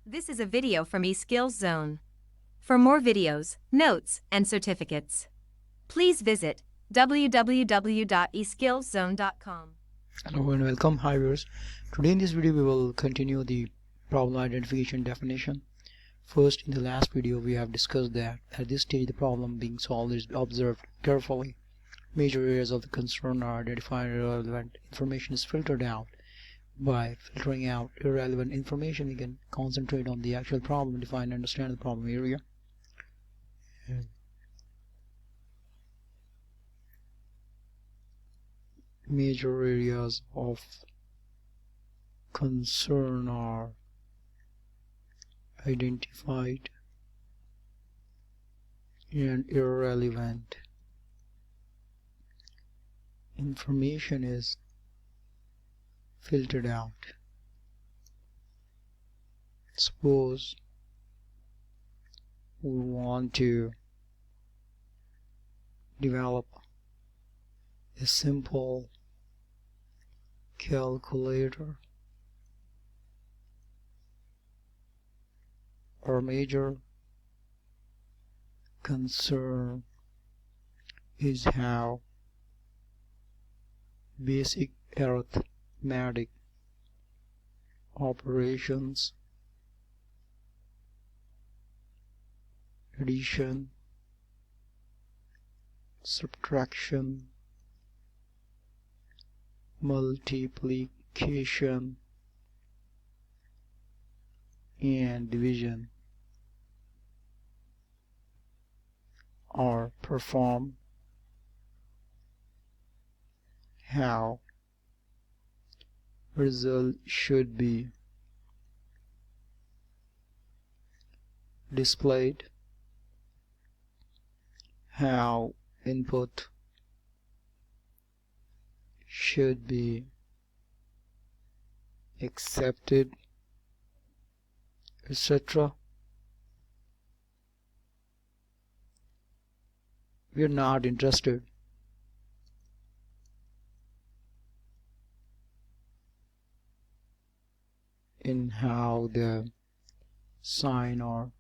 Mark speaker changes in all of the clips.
Speaker 1: This is a video from eSkills Zone. For more videos, notes, and certificates, please visit www.eskillszone.com.
Speaker 2: Hello and welcome. Hi viewers. Today in this video we will continue the problem identification definition. First, in the last video we have discussed that at this stage the problem being solved is observed carefully. Major areas of the concern are identified, irrelevant information is filtered out. By filtering out irrelevant information, we can concentrate on the actual problem, define and understand the problem area. Major areas of concern are identified and irrelevant information is filtered out. Suppose we want to develop a simple calculator. Our major concern is how basic arithmetic operations, addition, subtraction, multiplication, and division are performed, how result should be displayed, how input should be accepted, etc. We are not interested in how the sign or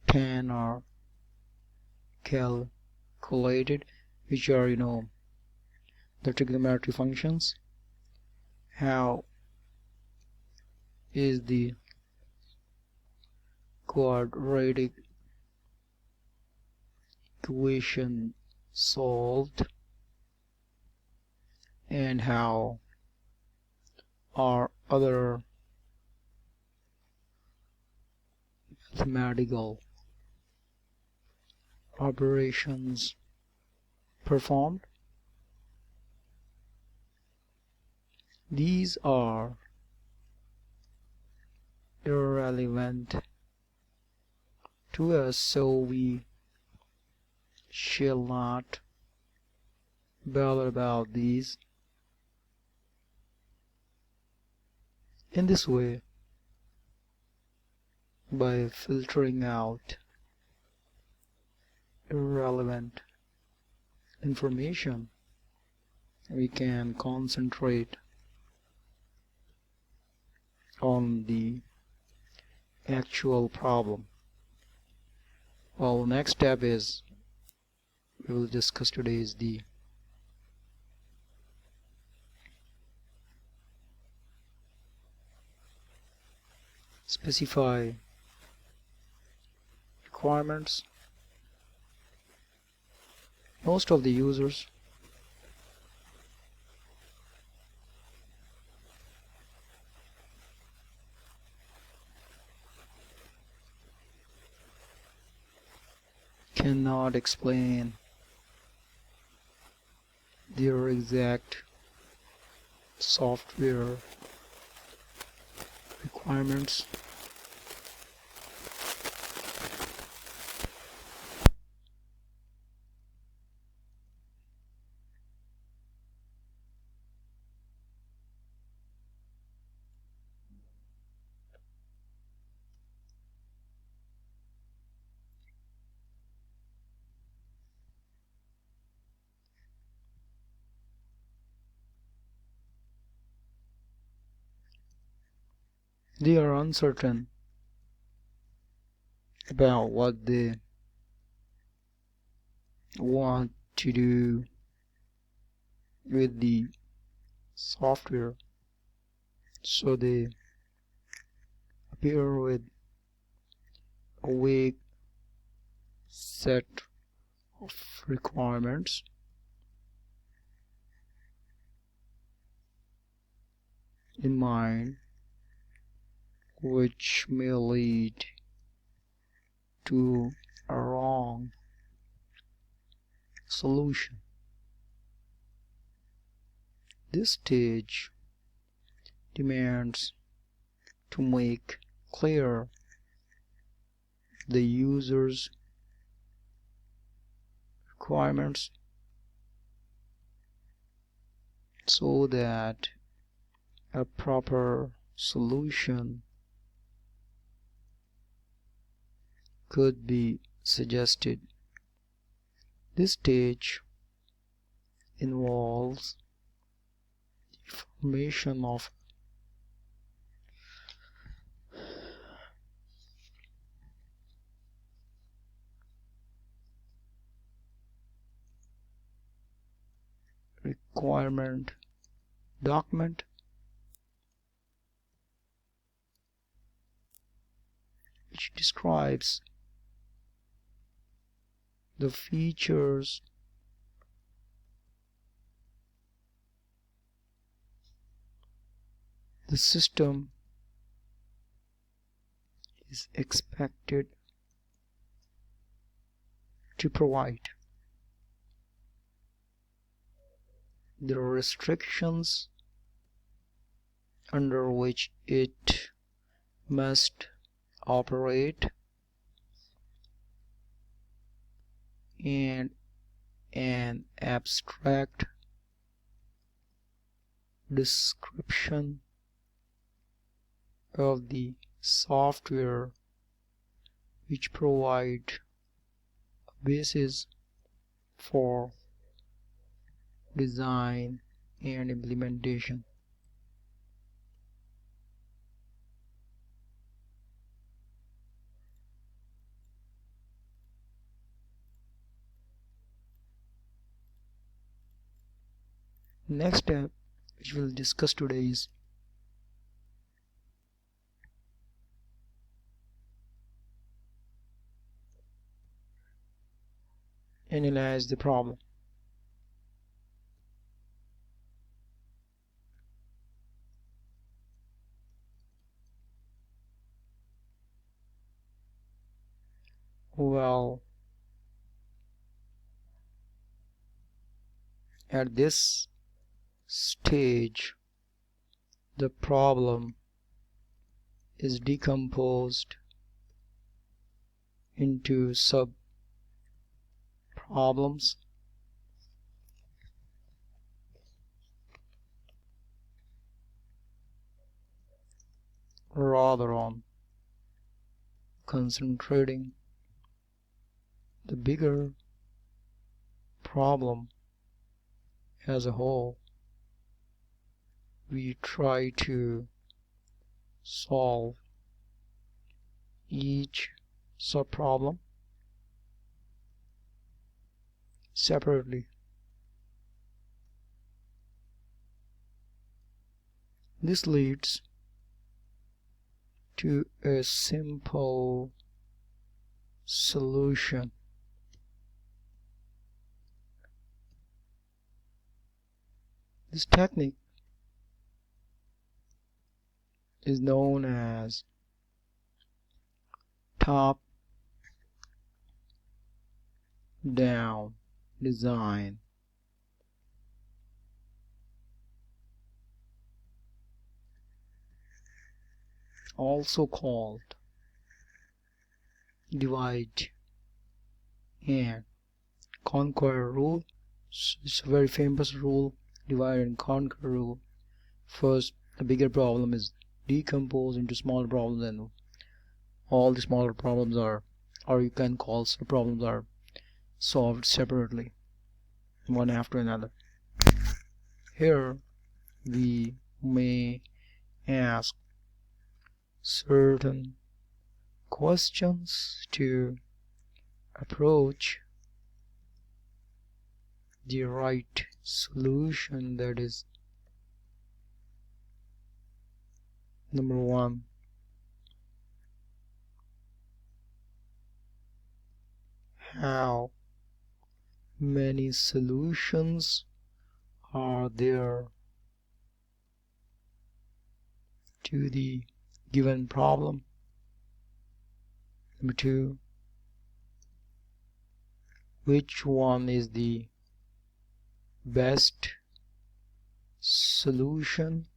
Speaker 2: pen are calculated, which are the trigonometry functions. How is the quadratic equation solved, and how are other mathematical operations performed. These are irrelevant to us, so we shall not bother about these. In this way, by filtering out irrelevant information, we can concentrate on the actual problem. Well, next step is we will discuss today is the specify requirements. Most of the users cannot explain their exact software requirements. They are uncertain about what they want to do with the software, so they appear with a vague set of requirements in mind, which may lead to a wrong solution. This stage demands to make clear the user's requirements so that a proper solution could be suggested. This stage involves the formation of requirement document which describes the features the system is expected to provide, the restrictions under which it must operate, and an abstract description of the software which provide a basis for design and implementation. Next step which we'll discuss today is analyze the problem. Well, at this stage, the problem is decomposed into sub problems rather on concentrating the bigger problem as a whole. We try to solve each subproblem separately. This leads to a simple solution. This technique is known as top-down design. Also called divide and conquer rule. It's a very famous rule, divide and conquer rule. First, the bigger problem is decomposed into smaller problems, and all the smaller problems are, or you can call subproblems, are solved separately, one after another. Here we may ask, certain questions to approach the right solution. That is, number one, how many solutions are there to the given problem? Number two, which one is the best solution?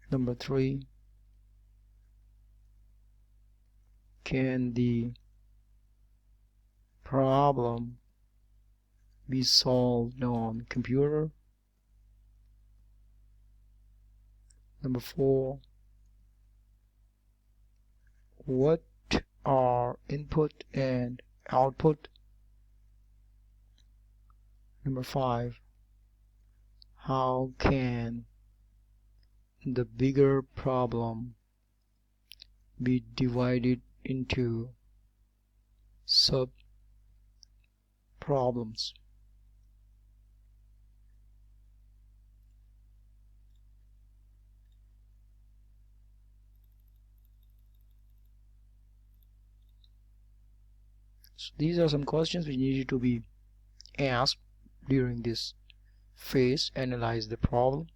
Speaker 2: Number three, can the problem be solved on computer? Number four, what are input and output? Number five, how can the bigger problem be divided into sub problems? So these are some questions which needed to be asked during this phase. Analyze the problem,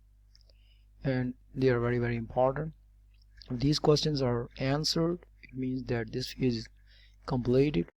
Speaker 2: and they are very, very important. If these questions are answered, it means that this phase is completed.